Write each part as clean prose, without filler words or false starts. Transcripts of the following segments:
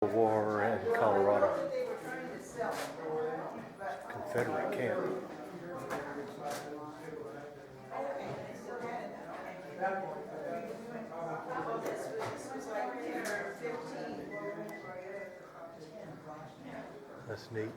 War in Colorado. Confederate camp. That's neat.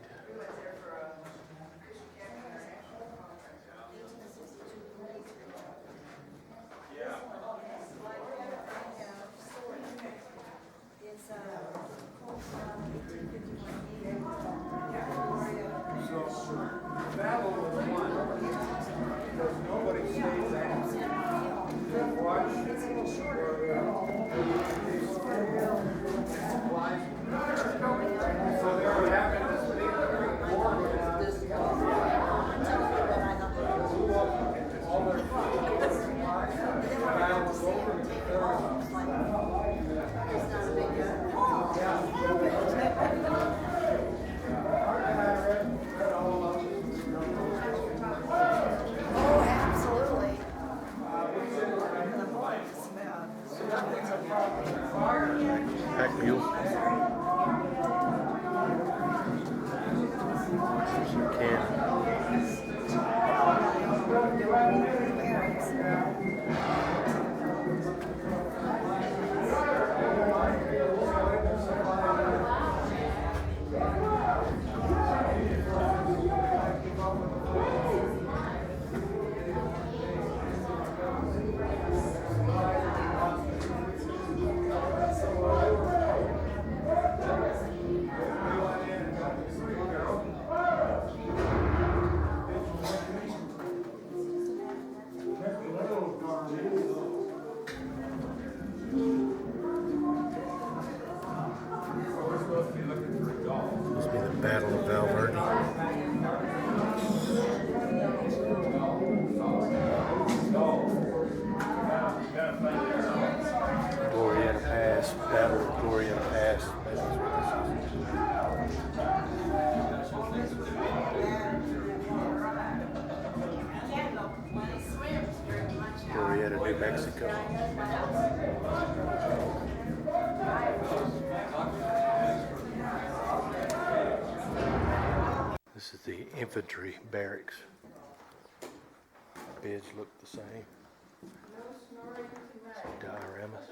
Pack mule. Must be the Battle of Valverde. Glorieta Pass, Battle of Glorieta Pass. Glorieta, New Mexico. This is the infantry barracks. Beds look the same. Dioramas.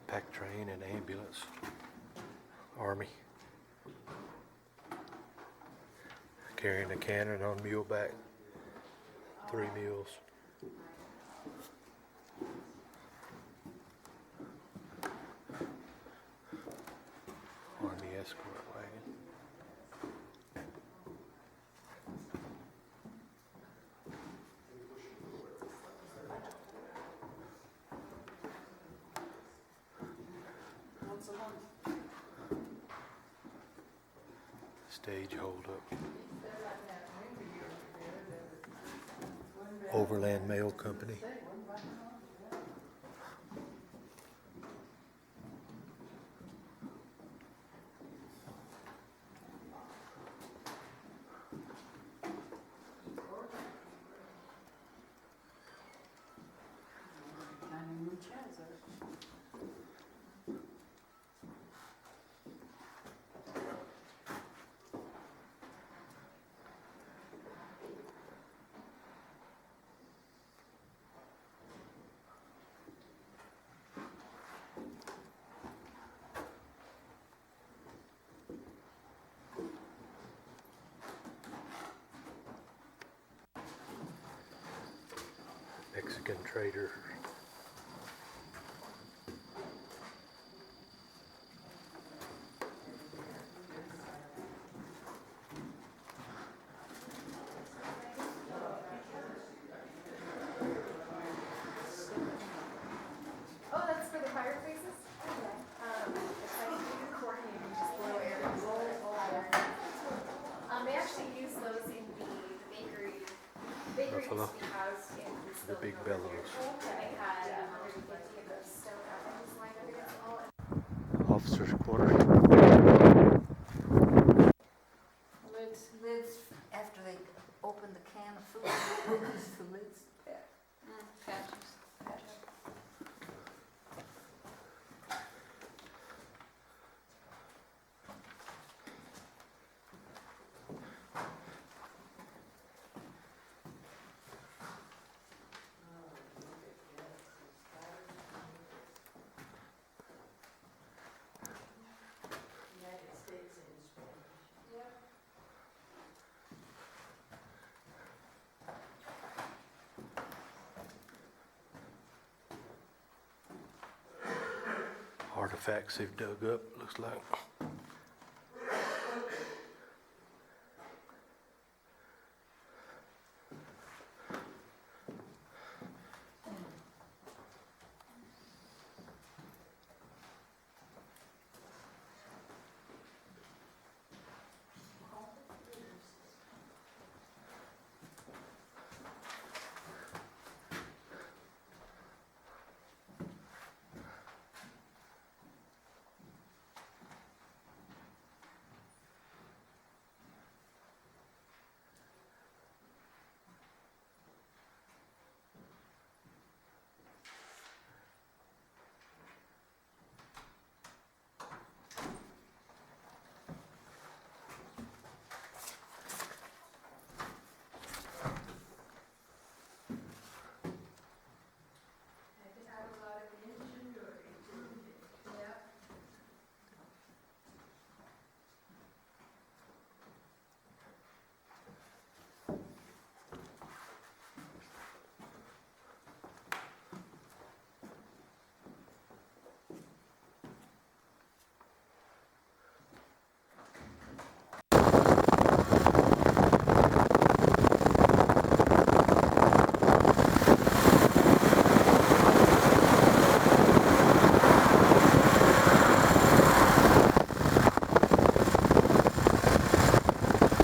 Pack train and ambulance. Army. Carrying a cannon on muleback. 3 mules. Army escort wagon. Stage hold up. Overland Mail Company. Mexican trader. Oh, that's for the fireplaces? Okay. It's like you corking and you just blow air and roll it over. They actually use those in the bakery. Bakery used to be housed in this The building big over bellows. here. And they had 150 of those stone ovens lined up against the wall. Officers' quarters. Lids, after they open the can of food, the lids. Patches. United States in Spanish. Yep. Artifacts they've dug up, looks like.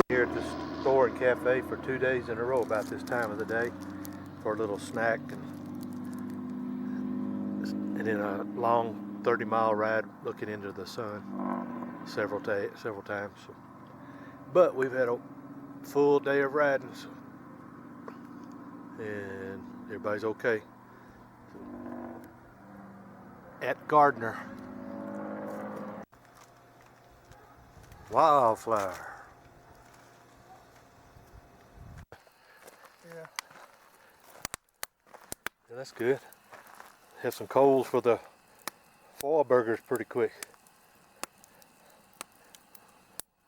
Here at the store and cafe for 2 days in a row about this time of the day for a little snack and then a long 30-mile ride looking into the sun several times. But we've had a full day of riding and everybody's okay. At Gardner. Wildflower. Yeah. Yeah, that's good. Have some coals for the foil burgers pretty quick.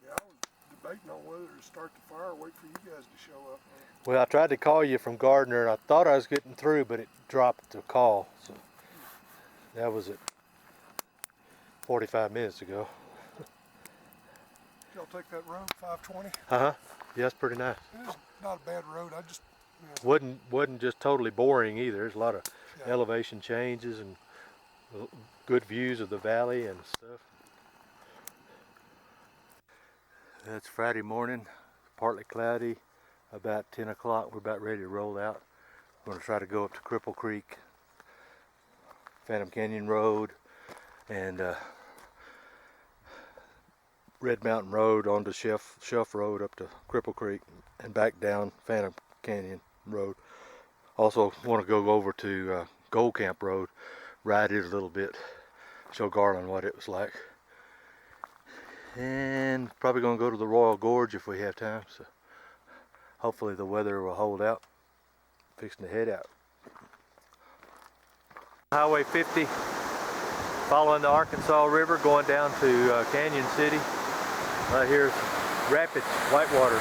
Yeah, I was debating on whether to start the fire or wait for you guys to show up. Well, I tried to call you from Gardner and I thought I was getting through, but it dropped the call. So that was at 45 minutes ago. Y'all take that road, 520? Uh-huh. Yeah, it's pretty nice. It's not a bad road. I just, you know, Wasn't just totally boring either. There's a lot of yeah. elevation changes and good views of the valley and stuff. It's Friday morning, partly cloudy. About 10 o'clock, we're about ready to roll out. We're going to try to go up to Cripple Creek, Phantom Canyon Road, and Red Mountain Road onto Shelf Road up to Cripple Creek and back down Phantom Canyon Road. Also want to go over to Gold Camp Road, ride it a little bit, show Garland what it was like. And probably going to go to the Royal Gorge if we have time. So hopefully the weather will hold out. Fixing to head out. Highway 50, following the Arkansas River, going down to Canyon City. Right here's Rapids, Whitewater.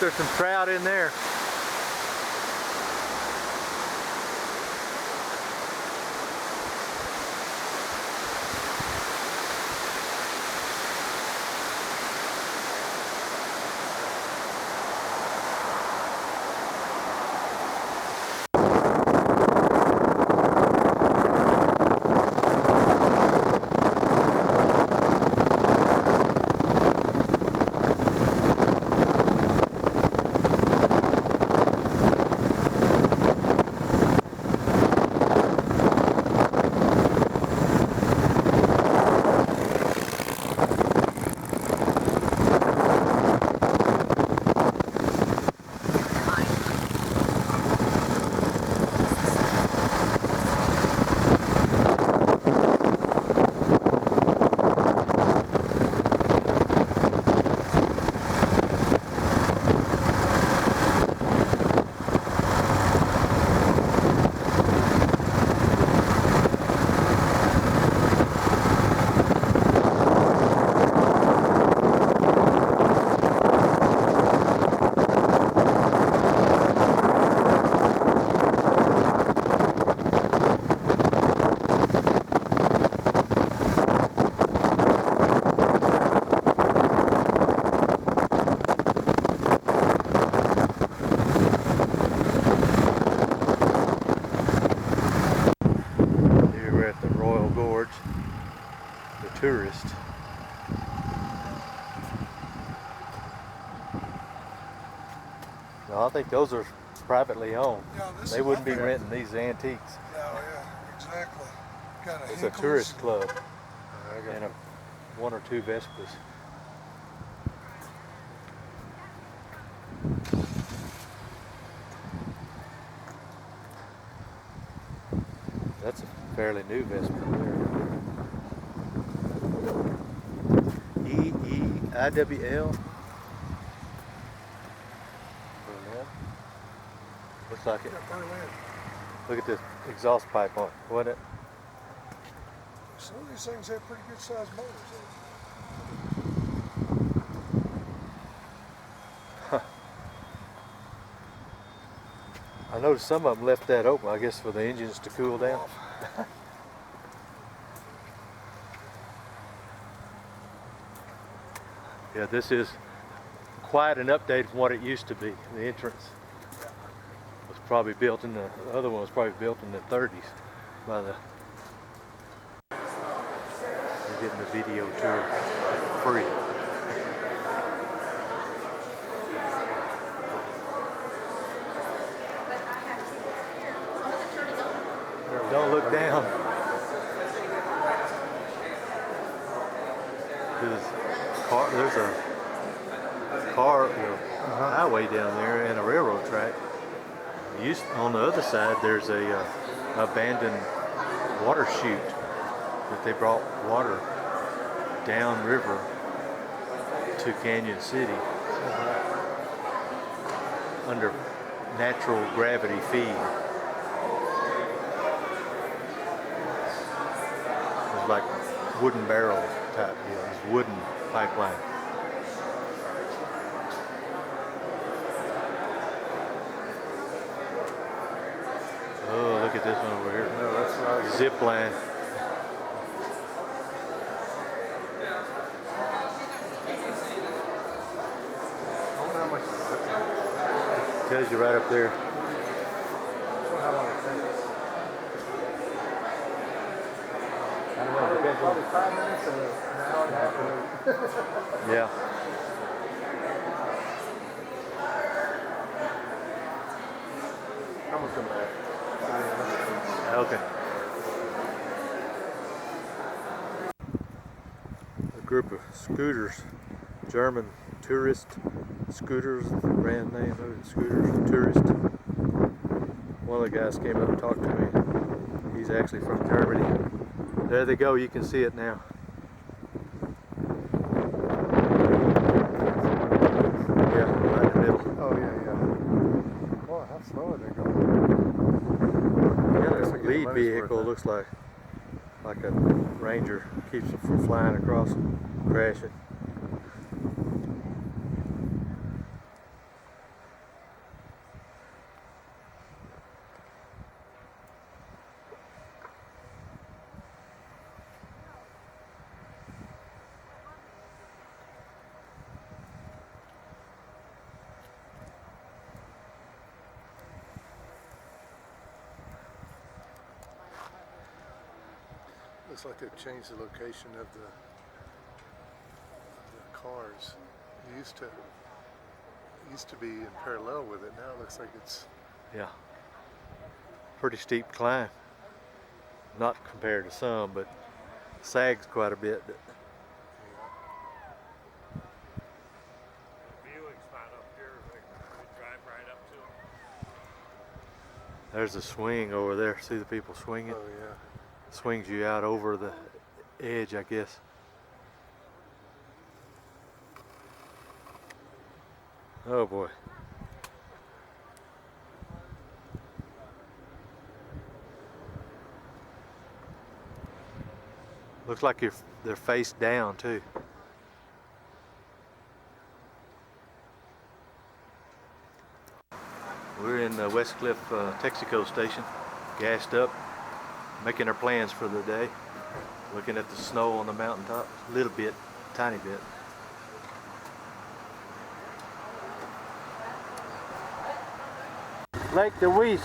if there's some trout in there. Tourist. No, I think those are privately owned. Yeah, this They is wouldn't be okay. renting these antiques. No, yeah, exactly. Got a It's a Hinkles tourist and- club and one or two Vespas. That's a fairly new Vespa there. EEIWL. Berlin. Looks like it. Yeah, Berlin. Look at this exhaust pipe on it, wasn't it? Some of these things have pretty good sized motors. I noticed some of them left that open, I guess for the engines to cool down. Yeah, this is quite an update from what it used to be. The entrance was probably built in the other one was probably built in the 30s by the. We're getting the video tour free. Don't look down. There's a car, highway down there and a railroad track. On the other side, there's a abandoned water chute that they brought water down river to Canyon City under natural gravity feed. It's like wooden barrel type deal, it's wooden pipeline. Oh, look at this one over here. No, that's not. Zip line. Tells you right up there. I don't know, depends on. 5 minutes and an hour and a half. Yeah. I'm gonna come back. Okay. A group of scooters, German tourist scooters, brand name of it, scooters, tourist. One of the guys came up and talked to me. He's actually from Germany. There they go, you can see it now. Yeah, right in the middle. Oh, yeah. Boy, how slow are they going? Yeah, Guess the we get the lead money's worth vehicle then. looks like a Ranger, keeps them from flying across and crashing. looks like they've changed the location of the cars. It used to be in parallel with it. Now it looks like it's Yeah. Pretty steep climb. Not compared to some, but sags quite a bit. Viewing spot up here, we drive right up to them. There's a swing over there. See the people swinging? oh yeah. Swings you out over the edge, I guess. Oh boy. Looks like they're face down too. We're in the Westcliffe Texaco station, gassed up, making our plans for the day. Looking at the snow on the mountaintop, a little bit, tiny bit. Lake DeWeese,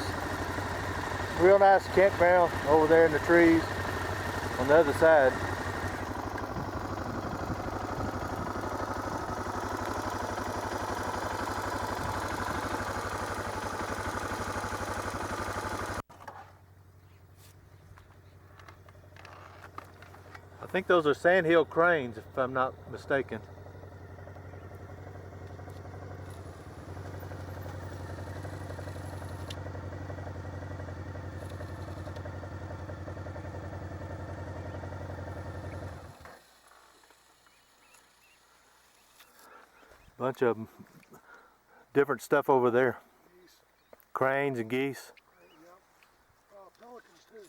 real nice campground over there in the trees on the other side. I think those are sandhill cranes, if I'm not mistaken. Bunch of different stuff over there. Geese, Cranes and geese. yep. Pelicans too.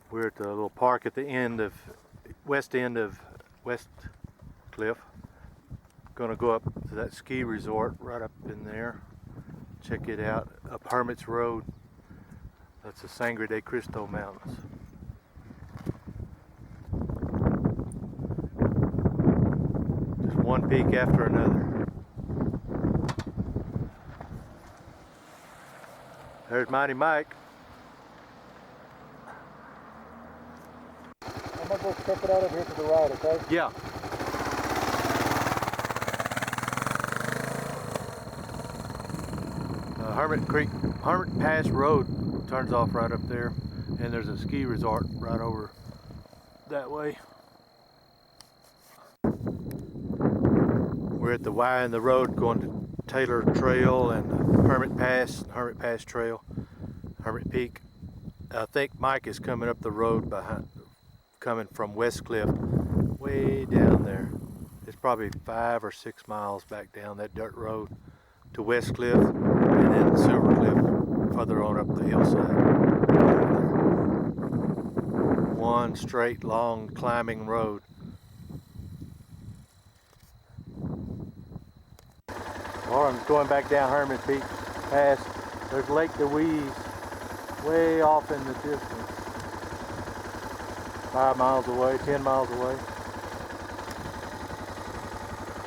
We're at the little park at the west end of Westcliffe. Gonna go up to that ski resort right up in there. Check it out, up Hermit's Road. That's the Sangre de Cristo Mountains. Just one peak after another. There's Mighty Mike. I'm gonna go check it out over here to the right, okay? Yeah. Hermit Pass Road turns off right up there, and there's a ski resort right over that way. We're at the Y in the road going to Taylor Trail and Hermit Pass Trail, Hermit Peak. I think Mike is coming up the road coming from Westcliffe, way down there. It's probably 5 or 6 miles back down that dirt road to Westcliffe, and then Silver Cliff further on up the hillside. One straight, long climbing road. Lauren's going back down Hermit Peak Pass. There's Lake DeWeese way off in the distance. 5 miles away, 10 miles away.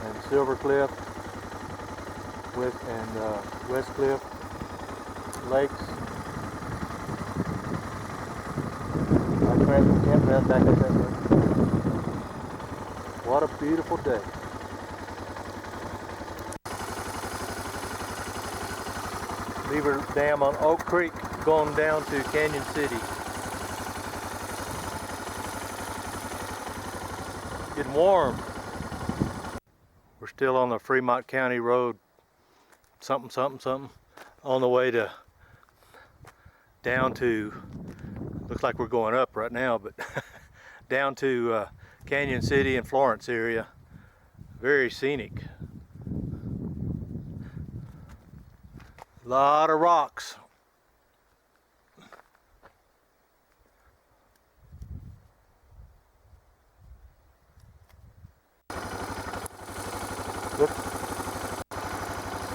And Silver Cliff and Westcliffe lakes. Campground back up that way. What a beautiful day. Beaver Dam on Oak Creek going down to Canyon City. Getting warm. We're still on the Fremont County Road, something, on the way down to, looks like we're going up right now, but down to Canyon City and Florence area. Very scenic. Lot of rocks.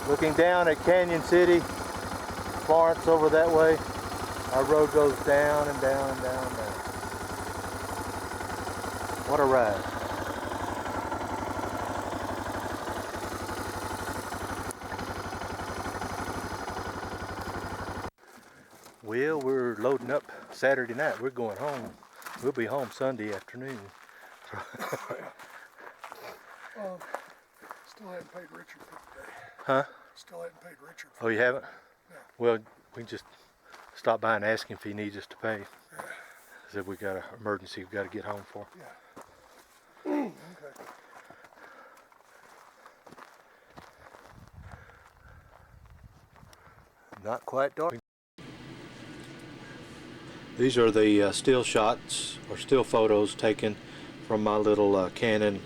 Looking down at Canyon City, Florence over that way, our road goes down and down and down and down. What a ride. Well, we're loading up Saturday night. We're going home. We'll be home Sunday afternoon. Still hadn't paid Richard for today. Huh? Still hadn't paid Richard for Oh, you haven't? No. Well, we just stop by and ask him if he needs us to pay. Said we got an emergency we've got to get home for. Yeah. Okay. Not quite dark. These are the still shots or still photos taken from my little Canon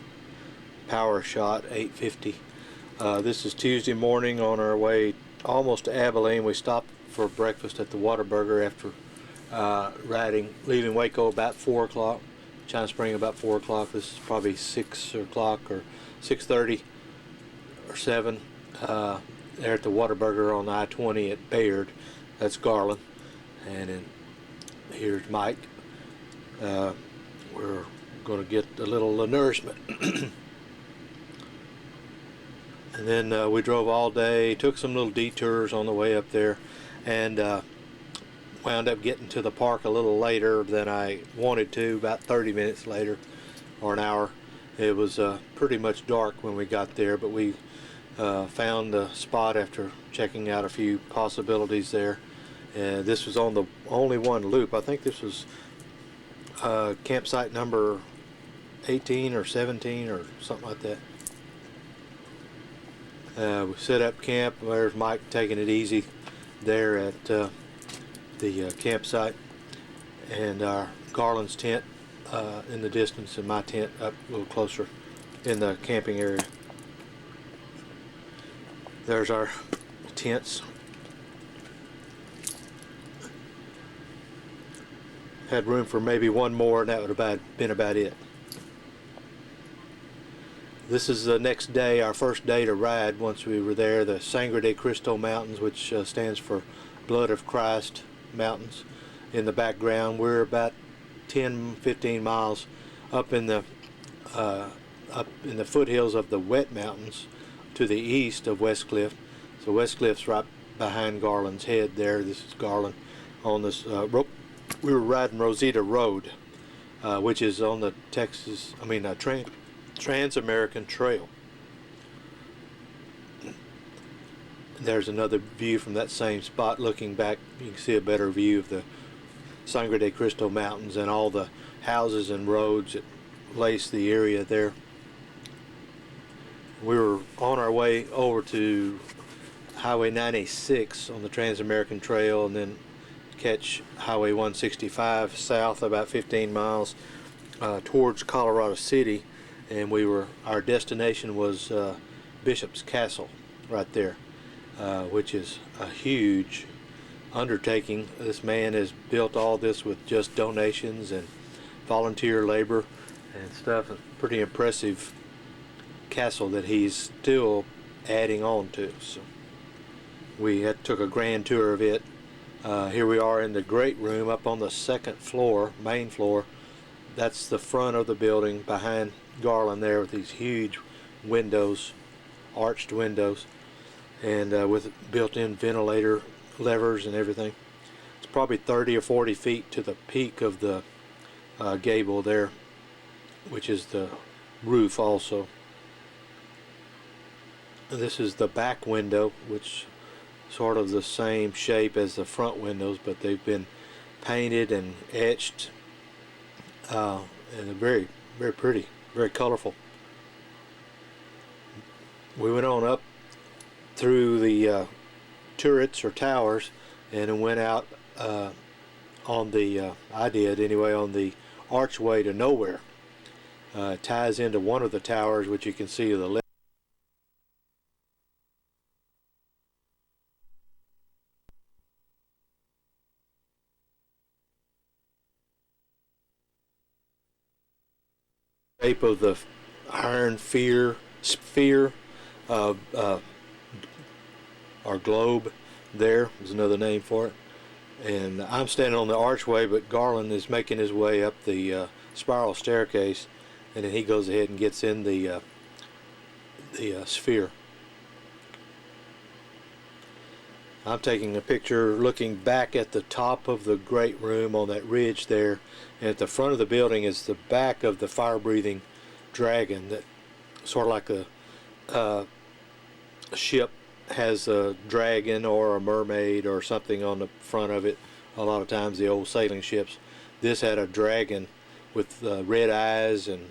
Power Shot 850. This is Tuesday morning on our way almost to Abilene. We stopped for breakfast at the Whataburger after leaving Waco about 4 o'clock. China Spring about 4 o'clock. This is probably 6 o'clock or 6:30 or 7. There at the Whataburger on I-20 at Bayard. That's Garland. And then here's Mike. We're going to get a little nourishment. And then we drove all day, took some little detours on the way up there, and wound up getting to the park a little later than I wanted to, about 30 minutes later or an hour. It was pretty much dark when we got there, but we found the spot after checking out a few possibilities there. This was on the only one loop. I think this was campsite number 18 or 17 or something like that. We set up camp. There's Mike taking it easy there at the campsite, and our Garland's tent in the distance, and my tent up a little closer in the camping area. There's our tents. Had room for maybe one more, and that would have been about it. This is the next day, our first day to ride once we were there, the Sangre de Cristo Mountains, which stands for Blood of Christ Mountains. In the background, we're about 10-15 miles up in the foothills of the Wet Mountains to the east of Westcliffe. So Westcliffe's right behind Garland's head there. This is Garland on this we were riding Rosita Road, which is on the Trans-American Trail. There's another view from that same spot. Looking back, you can see a better view of the Sangre de Cristo Mountains and all the houses and roads that lace the area there. We were on our way over to Highway 96 on the Trans-American Trail, and then catch Highway 165 south about 15 miles towards Colorado City, and our destination was Bishop's Castle right there, which is a huge undertaking. This man has built all this with just donations and volunteer labor and stuff. It's a pretty impressive castle that he's still adding on to. So we took a grand tour of it. Here we are in the great room up on the second floor, main floor. That's the front of the building behind Garland there, with these huge windows, arched windows, and with built-in ventilator levers and everything. It's probably 30 or 40 feet to the peak of the gable there, which is the roof also. This is the back window, which sort of the same shape as the front windows, but they've been painted and etched, and they're very, very pretty, very colorful. We went on up through the turrets or towers, and then went out on the I did anyway, on the archway to nowhere. It ties into one of the towers, which you can see to the left. shape of the iron sphere or globe. There is another name for it. And I'm standing on the archway, but Garland is making his way up the spiral staircase, and then he goes ahead and gets in the sphere. I'm taking a picture looking back at the top of the great room on that ridge there, and at the front of the building is the back of the fire-breathing dragon, that sort of like a ship has a dragon or a mermaid or something on the front of it. A lot of times the old sailing ships. This had a dragon with red eyes and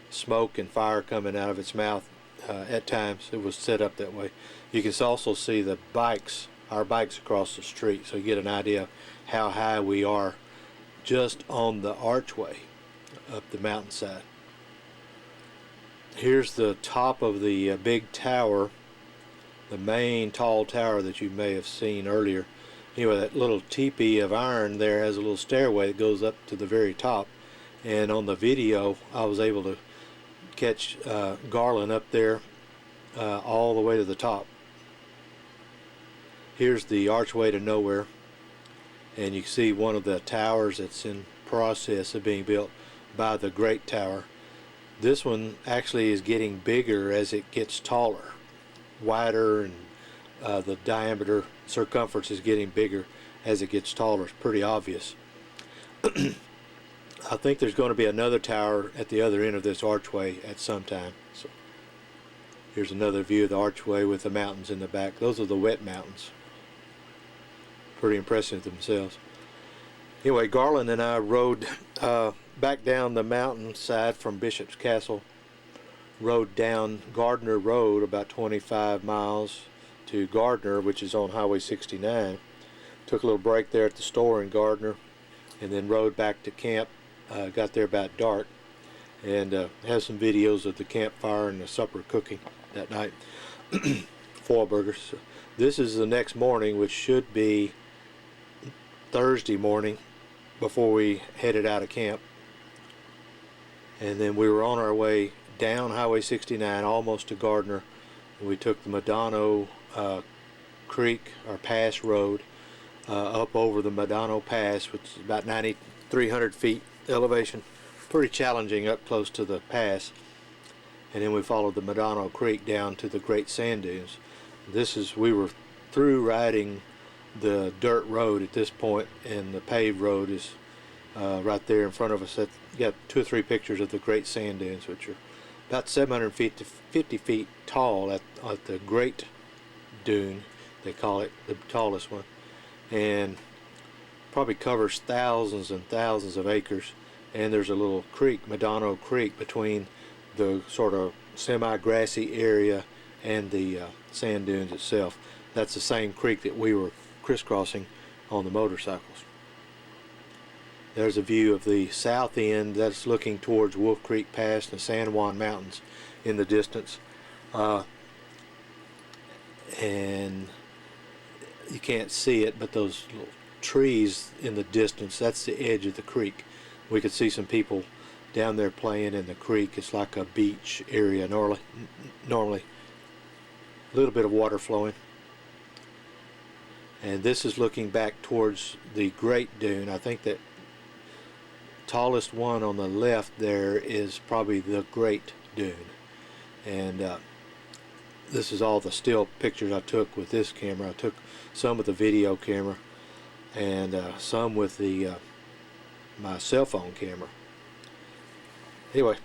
smoke and fire coming out of its mouth. At times it was set up that way. You can also see the bikes, our bikes across the street, so you get an idea of how high we are just on the archway up the mountainside. Here's the top of the big tower, the main tall tower that you may have seen earlier. Anyway, that little teepee of iron there has a little stairway that goes up to the very top, and on the video I was able to catch Garland up there all the way to the top. Here's the archway to nowhere, and you can see one of the towers that's in process of being built by the Great Tower. This one actually is getting bigger as it gets taller, wider, and the diameter circumference is getting bigger as it gets taller. It's pretty obvious. I think there's going to be another tower at the other end of this archway at some time. So here's another view of the archway with the mountains in the back. Those are the wet mountains. Pretty impressive themselves. Anyway, Garland and I rode back down the mountainside from Bishop's Castle, rode down Gardner Road about 25 miles to Gardner, which is on Highway 69. Took a little break there at the store in Gardner, and then rode back to camp. Got there about dark, and have some videos of the campfire and the supper cooking that night. Foil burgers. So this is the next morning, which should be Thursday morning before we headed out of camp. And then we were on our way down Highway 69 almost to Gardner. We took the Medano Creek or Pass Road up over the Medano Pass, which is about 9,300 feet elevation. Pretty challenging up close to the pass. And then we followed the Medano Creek down to the Great Sand Dunes. We were through riding the dirt road at this point, and the paved road is right there in front of us. You got 2 or 3 pictures of the Great Sand Dunes, which are about 700 feet to 50 feet tall at the Great Dune, they call it, the tallest one, and probably covers thousands and thousands of acres. And there's a little creek, Medano Creek, between the sort of semi-grassy area and the sand dunes itself. That's the same creek that we were crisscrossing on the motorcycles. There's a view of the south end that's looking towards Wolf Creek Pass and the San Juan Mountains in the distance. And you can't see it, but those little trees in the distance, that's the edge of the creek. We could see some people down there playing in the creek. It's like a beach area normally. A little bit of water flowing. And this is looking back towards the Great Dune. I think that tallest one on the left there is probably the Great Dune. And this is all the still pictures I took with this camera. I took some with the video camera and some with the my cell phone camera. Anyway,